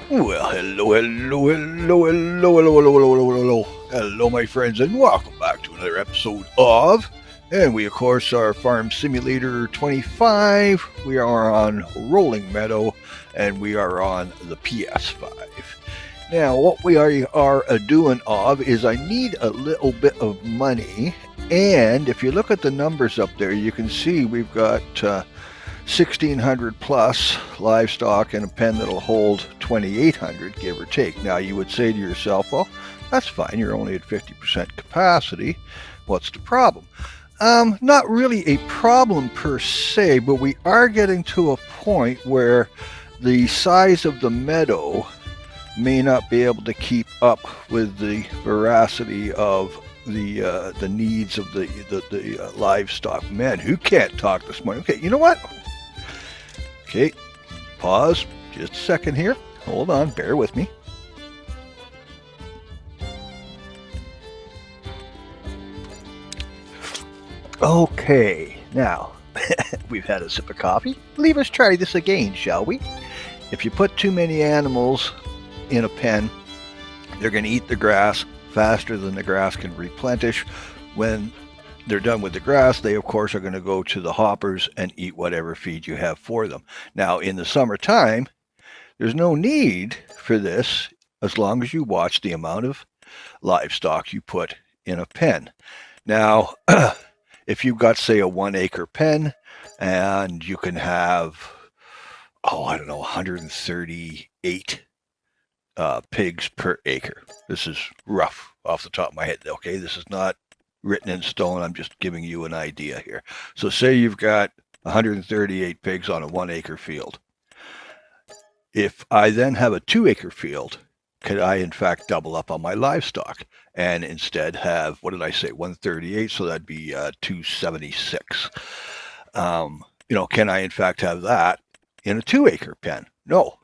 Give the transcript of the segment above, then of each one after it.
Well, hello, my friends, and welcome back to another episode of, and we, of course, are Farm Simulator 25. We are on Rolling Meadow, and we are on the PS5. Now, what we are doing of is I need a little bit of money, and if you look at the numbers up there, you can see we've got 1,600 plus livestock in a pen that'll hold 2,800, give or take. Now, you would say to yourself, well, that's fine. You're only at 50% capacity. What's the problem? Not really a problem per se, but we are getting to a point where the size of the meadow may not be able to keep up with the veracity of the needs of the livestock men who can't talk this morning. Okay, you know what? Okay, pause just a second here. Hold on, bear with me. Okay, now we've had a sip of coffee. Leave us try this again, shall we? If you put too many animals in a pen, they're going to eat the grass faster than the grass can replenish. When they're done with the grass, they of course are going to go to the hoppers and eat whatever feed you have for them. Now, in the summertime, there's no need for this as long as you watch the amount of livestock you put in a pen. Now, if you've got, say, a 1 acre pen and you can have, 138 pigs per acre. This is rough off the top of my head. Okay, this is not written in stone. I'm just giving you an idea here. So say you've got 138 pigs on a 1 acre field. If I then have a 2 acre field, could I in fact double up on my livestock and instead have, 138? So that'd be 276. Can I in fact have that in a 2 acre pen? No.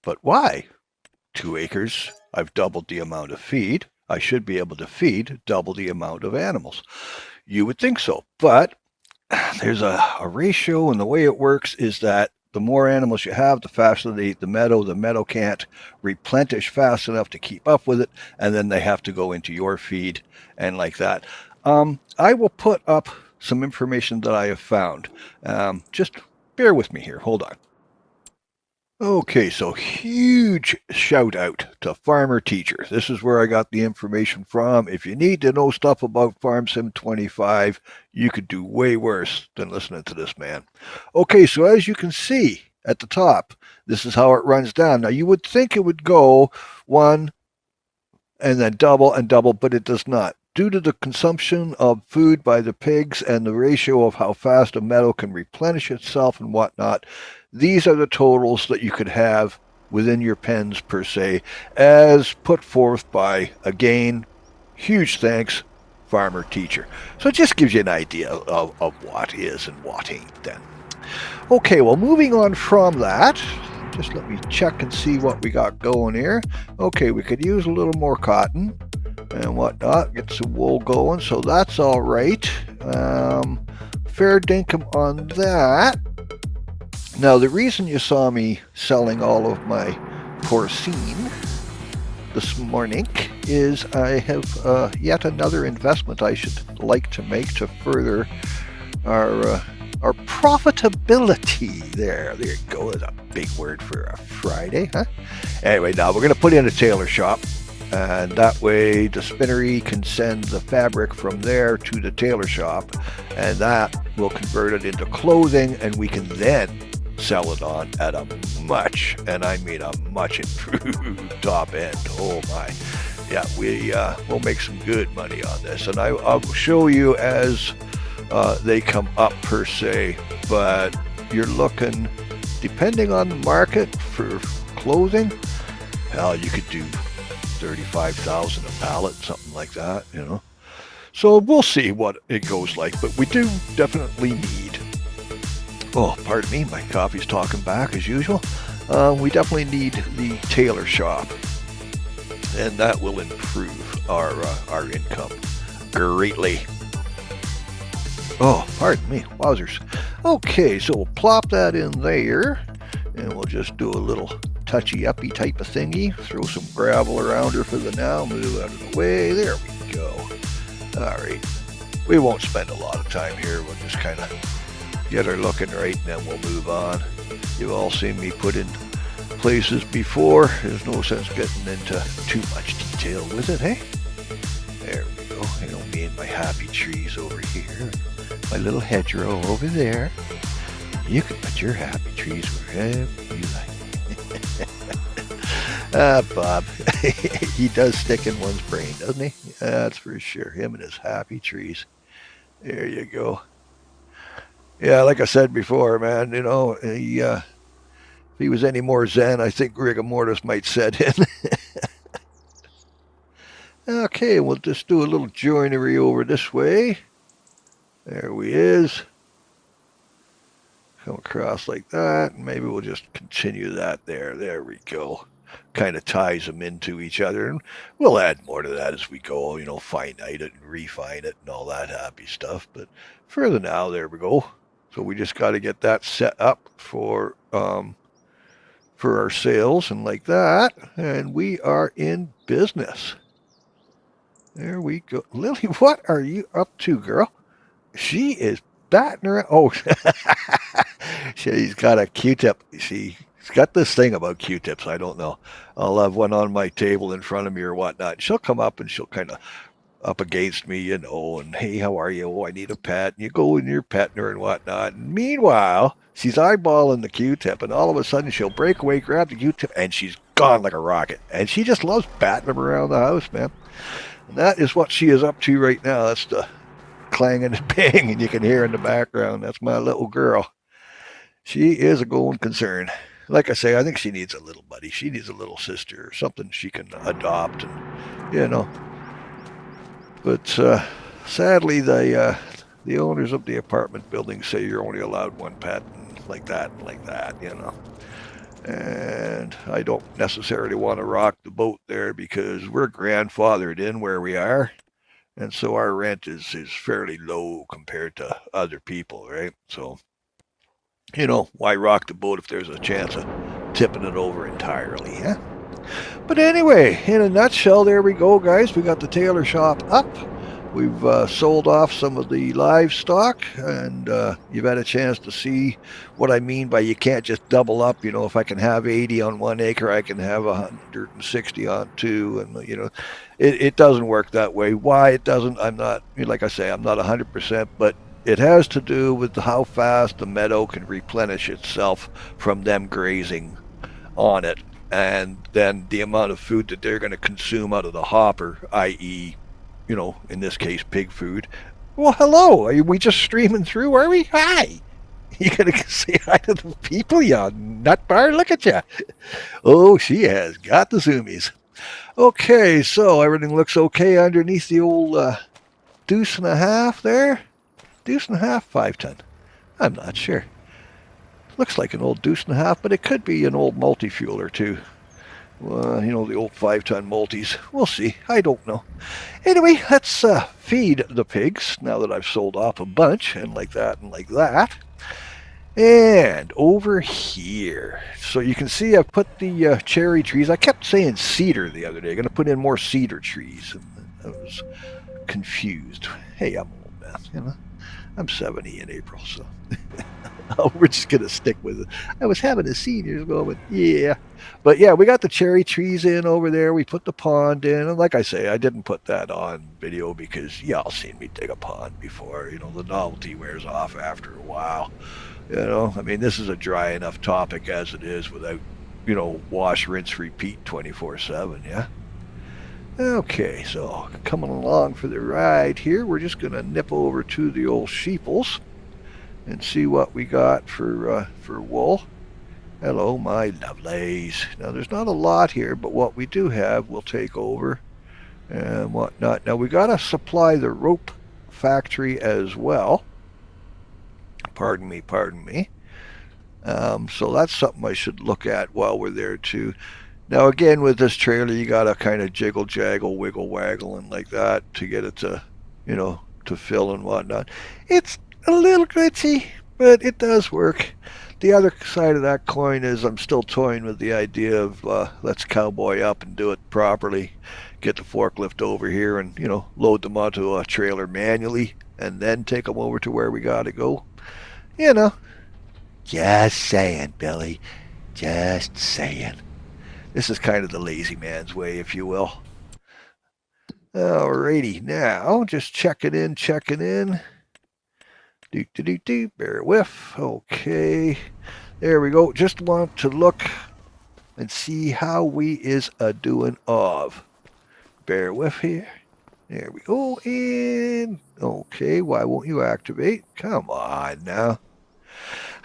But why? 2 acres, I've doubled the amount of feed. I should be able to feed double the amount of animals. You would think so, but there's a ratio, and the way it works is that the more animals you have, the faster they eat the meadow. The meadow can't replenish fast enough to keep up with it, and then they have to go into your feed and like that. I will put up some information that I have found. Just bear with me here. Hold on. Okay, so huge shout out to Farmer Teacher. This is where I got the information from. If you need to know stuff about Farm Sim 25, you could do way worse than listening to this man. Okay, so as you can see at the top, this is how it runs down. Now, you would think it would go 1 and then double, but it does not. Due to the consumption of food by the pigs and the ratio of how fast a meadow can replenish itself and whatnot, these are the totals that you could have within your pens per se, as put forth by, again, huge thanks, Farmer Teacher. So it just gives you an idea of what is and what ain't then. Okay, well, moving on from that, just let me check and see what we got going here. Okay, we could use a little more cotton and whatnot, get some wool going, so that's all right. Fair dinkum on that. Now, the reason you saw me selling all of my porcine this morning is I have yet another investment I should like to make to further our profitability. There you go. That's a big word for a Friday, huh? Anyway, now we're going to put in a tailor shop, and that way the spinnery can send the fabric from there to the tailor shop, and that will convert it into clothing, and we can then sell it on at a much, and I mean a much improved top end. Oh my. Yeah, we'll make some good money on this, and I'll show you as they come up per se, but you're looking, depending on the market for clothing, hell, you could do 35,000 a pallet, something like that, So we'll see what it goes like, but we do definitely need, pardon me, my coffee's talking back as usual. We definitely need the tailor shop, and that will improve our income greatly. Oh, pardon me, wowzers. Okay, so we'll plop that in there, and we'll just do a little touchy uppy type of thingy. Throw some gravel around her for the now. Move out of the way. There we go. All right. We won't spend a lot of time here. We'll just kind of get her looking right, and then we'll move on. You've all seen me put in places before. There's no sense getting into too much detail with it, hey? There we go. You know, me and my happy trees over here. My little hedgerow over there. You can put your happy trees wherever you like. Bob. He does stick in one's brain, doesn't he? That's for sure. Him and his happy trees. There you go. Yeah, like I said before, man, you know, if he was any more zen, I think rigor mortis might set in. Okay, we'll just do a little joinery over this way. There we is. Come across like that, and maybe we'll just continue that there. There we go. Kind of ties them into each other, and we'll add more to that as we go, you know, finite it and refine it and all that happy stuff. But for the now, there we go. So we just got to get that set up for our sales and like that, and we are in business. There we go. Lily, what are you up to, girl? She is batting around. Oh, she's got a Q-tip. She's got this thing about Q-tips. I don't know. I'll have one on my table in front of me or whatnot. She'll come up and she'll kind of up against me, you know, and hey, how are you? Oh, I need a pet. And you go and you're petting her and whatnot. And meanwhile, she's eyeballing the Q-tip, and all of a sudden she'll break away, grab the Q-tip, and she's gone like a rocket. And she just loves batting them around the house, man. And that is what she is up to right now. That's the clanging and banging you can hear in the background. That's my little girl. She is a going concern. Like I say, I think she needs a little buddy. She needs a little sister or something she can adopt, and you know. But sadly, the owners of the apartment building say you're only allowed one pet, and like that, you know. And I don't necessarily want to rock the boat there because we're grandfathered in where we are. And so our rent is fairly low compared to other people, right? So, you know, why rock the boat if there's a chance of tipping it over entirely, huh? But anyway, in a nutshell, there we go, guys. We got the tailor shop up. We've sold off some of the livestock, and you've had a chance to see what I mean by you can't just double up. You know, if I can have 80 on 1 acre, I can have 160 on 2, and you know, it doesn't work that way. Why it doesn't, I'm not, like I say, I'm not 100%, but it has to do with how fast the meadow can replenish itself from them grazing on it, and then the amount of food that they're going to consume out of the hopper, i.e., you know, in this case, pig food. Well, hello. Are we just streaming through, are we? Hi. You going to say hi to the people, you nut bar? Look at you. Oh, she has got the zoomies. Okay, so everything looks okay underneath the old deuce and a half there. Deuce and a half, 5-ton. I'm not sure. Looks like an old deuce and a half, but it could be an old multi-fuel or two. You know, the old 5-ton multis. We'll see. I don't know. Anyway, let's feed the pigs now that I've sold off a bunch, and like that and like that. And over here. So you can see I've put the cherry trees. I kept saying cedar the other day. I'm going to put in more cedar trees. And I was confused. Hey, I'm old, man. You know, I'm 70 in April, so... Oh, we're just going to stick with it. I was having a seniors moment. Yeah. But yeah, we got the cherry trees in over there. We put the pond in. And like I say, I didn't put that on video because y'all seen me dig a pond before. You know, the novelty wears off after a while. You know, I mean, this is a dry enough topic as it is without, you know, wash, rinse, repeat 24/7, yeah? Okay, so coming along for the ride here, we're just going to nip over to the old sheeples and see what we got for wool. Hello, my lovelies. Now, there's not a lot here, but what we do have, we'll take over and whatnot. Now, we got to supply the rope factory as well. Pardon me. So that's something I should look at while we're there, too. Now, again, with this trailer, you got to kind of jiggle, jaggle, wiggle, waggle, and like that to get it to, you know, to fill and whatnot. It's a little glitchy, but it does work. The other side of that coin is I'm still toying with the idea of let's cowboy up and do it properly. Get the forklift over here and, load them onto a trailer manually and then take them over to where we got to go. You know, just saying, Billy. Just saying. This is kind of the lazy man's way, if you will. Alrighty, now just checking in. Bear with. Okay. There we go. Just want to look and see how we is a doing of. Bear with here. There we go. And okay, why won't you activate? Come on now.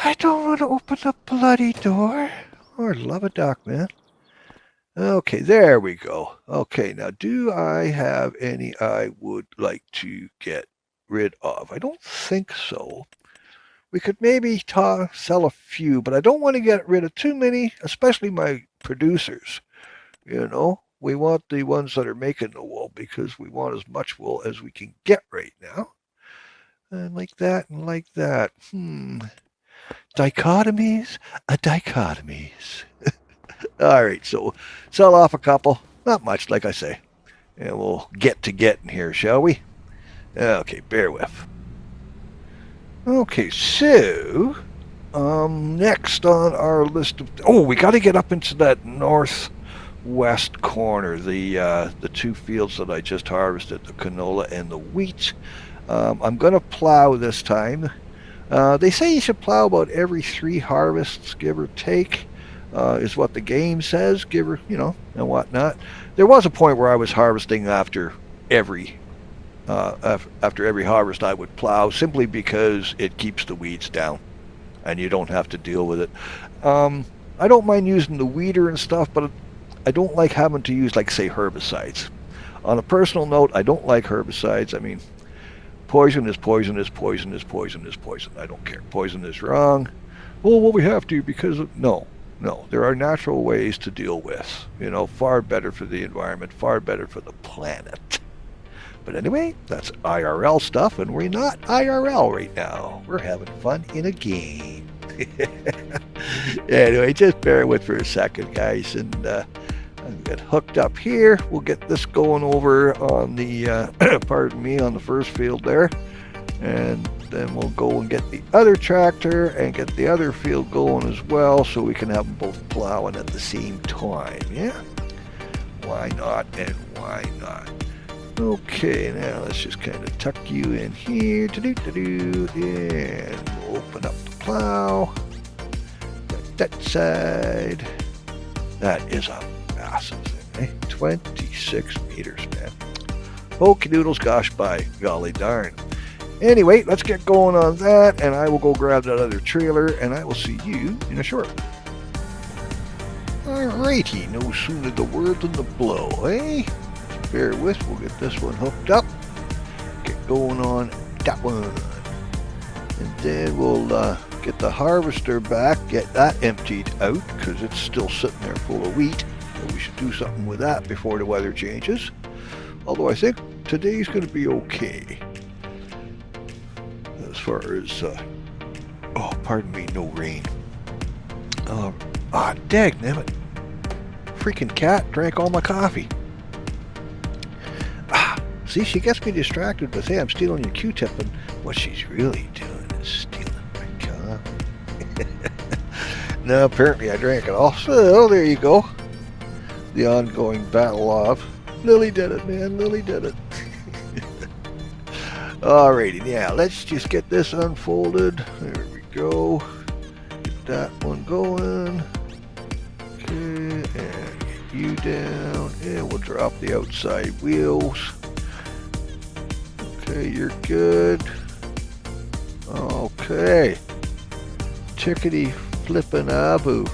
I don't want to open the bloody door. Or love a duck, man. Okay, there we go. Okay, now do I have any I would like to get rid of? I don't think so. We could maybe sell a few, but I don't want to get rid of too many, especially my producers. We want the ones that are making the wool because we want as much wool as we can get right now. And like that and like that. Dichotomies? Dichotomies. All right, so sell off a couple. Not much, like I say. And we'll get to getting here, shall we? Okay, bear with. Okay, so next on our list of we got to get up into that northwest corner, the two fields that I just harvested, the canola and the wheat. I'm going to plow this time. They say you should plow about every 3 harvests, give or take, is what the game says, and whatnot. There was a point where I was harvesting after every harvest I would plow, simply because it keeps the weeds down and you don't have to deal with it. I don't mind using the weeder and stuff, but I don't like having to use, like, say, herbicides. On a personal note, I don't like herbicides. I mean, poison is poison is poison is poison is poison. I don't care. Poison is wrong. Well, we have to because no, there are natural ways to deal with, far better for the environment, far better for the planet. But anyway, that's IRL stuff, and we're not IRL right now. We're having fun in a game. Anyway, just bear with for a second, guys, and I'll get hooked up here. We'll get this going over on the, on the first field there, and then we'll go and get the other tractor and get the other field going as well, so we can have them both plowing at the same time. Yeah, why not and why not? Okay, now let's just kind of tuck you in here, and we'll open up the plow. That side. That is a massive thing, eh? 26 meters, man. Okie doodles, gosh, by golly darn. Anyway, let's get going on that, and I will go grab that other trailer, and I will see you in a short. Alrighty, no sooner the word than the blow, eh? Bear with, we'll get this one hooked up, get going on that one, and then we'll get the harvester back, get that emptied out, because it's still sitting there full of wheat, so we should do something with that before the weather changes, although I think today's going to be okay, as far as, pardon me, no rain. Dagnabbit, freaking cat drank all my coffee. See, she gets me distracted with, hey, I'm stealing your Q-tip, and what she's really doing is stealing my coffee. No, apparently I drank it all. So, there you go. The ongoing battle of Lily did it, man. Lily did it. Alrighty, yeah, let's just get this unfolded. There we go. Get that one going. Okay, and get you down. And we'll drop the outside wheels. Okay, you're good. Okay. Chickadee flippin' aboo.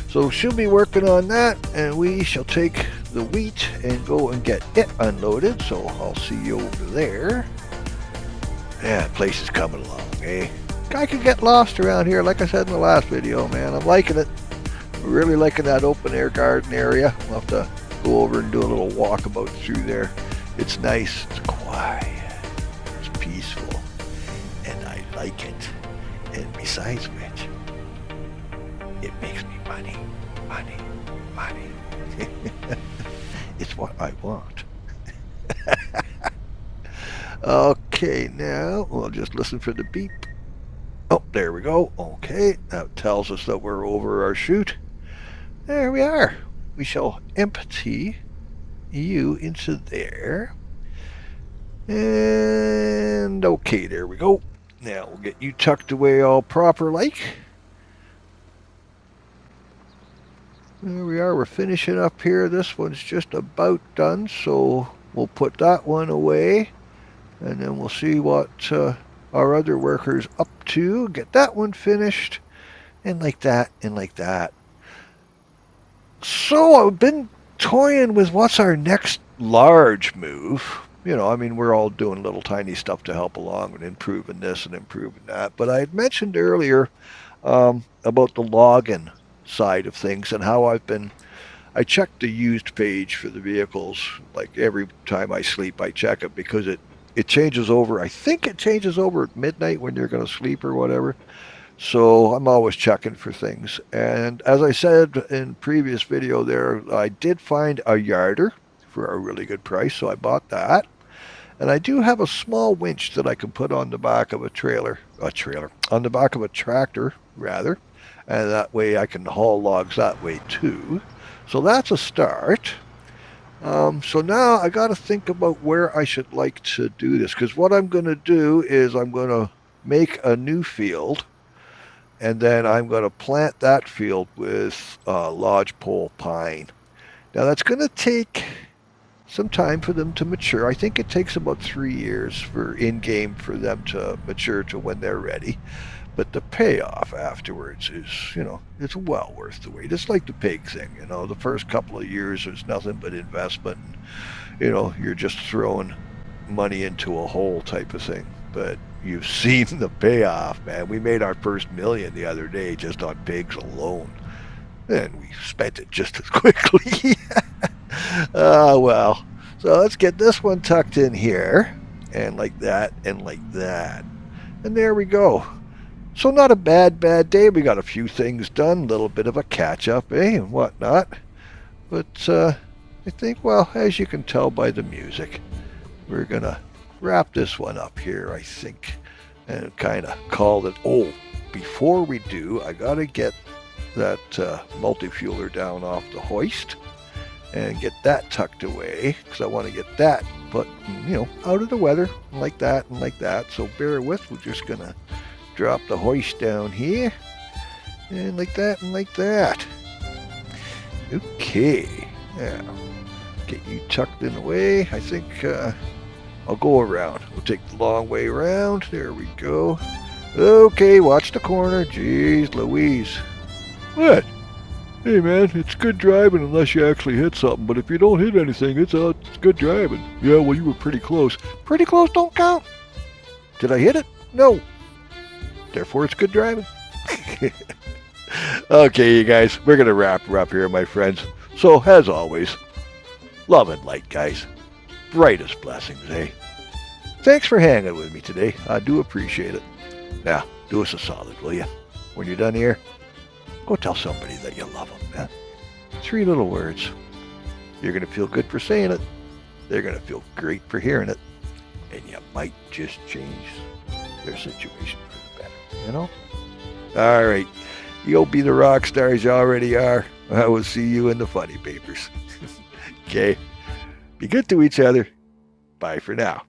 So she'll be working on that, and we shall take the wheat and go and get it unloaded. So I'll see you over there. Yeah, place is coming along, eh? I could get lost around here, like I said in the last video, man. I'm liking it. Really liking that open air garden area. We'll have to go over and do a little walkabout through there. It's nice. It's quiet. Peaceful, and I like it. And besides which, it makes me money. It's what I want. Okay, now we'll just listen for the beep. Oh, there we go. Okay, that tells us that we're over our chute. There we are. We shall empty you into there. And okay, there we go. Now we'll get you tucked away all proper like. There we are. We're finishing up here. This one's just about done, so we'll put that one away. And then we'll see what our other worker's up to. Get that one finished. And like that, and like that. So I've been toying with what's our next large move. You know, I mean, we're all doing little tiny stuff to help along and improving this and improving that. But I had mentioned earlier about the login side of things and how I check the used page for the vehicles. Like every time I sleep, I check it because it changes over. I think it changes over at midnight when you're going to sleep or whatever. So I'm always checking for things. And as I said in previous video there, I did find a yarder for a really good price, so I bought that. And I do have a small winch that I can put on the back of on the back of a tractor, rather. And that way I can haul logs that way too. So that's a start. So now I got to think about where I should like to do this. Because what I'm going to do is I'm going to make a new field. And then I'm going to plant that field with lodgepole pine. Now that's going to take some time for them to mature. I think it takes about 3 years for in-game for them to mature to when they're ready. But the payoff afterwards is, you know, it's well worth the wait. It's like the pig thing, you know. The first couple of years there's nothing but investment. And, you know, you're just throwing money into a hole type of thing. But you've seen the payoff, man. We made our first $1 million the other day just on pigs alone. And we spent it just as quickly. Oh, well. So let's get this one tucked in here. And like that, and like that. And there we go. So not a bad day. We got a few things done. A little bit of a catch-up, and whatnot. But I think, well, as you can tell by the music, we're going to wrap this one up here, I think, and kind of call it. Oh, before we do, I got to get that multi-fueler down off the hoist and get that tucked away because I want to get that put, you know, out of the weather like that and like that. So bear with. We're just going to drop the hoist down here and like that and like that. Okay. Now, get you tucked in the way. I think I'll go around. We'll take the long way around. There we go. Okay, watch the corner. Jeez Louise. What? Hey man, it's good driving unless you actually hit something, but if you don't hit anything, it's good driving. Yeah, well, you were pretty close. Pretty close don't count. Did I hit it? No. Therefore, it's good driving. Okay, you guys, we're going to wrap her up here, my friends. So, as always, love and light, guys. Brightest blessings, eh? Thanks for hanging with me today. I do appreciate it. Now, do us a solid, will you? When you're done here, go tell somebody that you love them, man. 3 little words. You're going to feel good for saying it. They're going to feel great for hearing it. And you might just change their situation for the better, you know? All right. You'll be the rock stars you already are. I will see you in the funny papers. Okay? Be good to each other. Bye for now.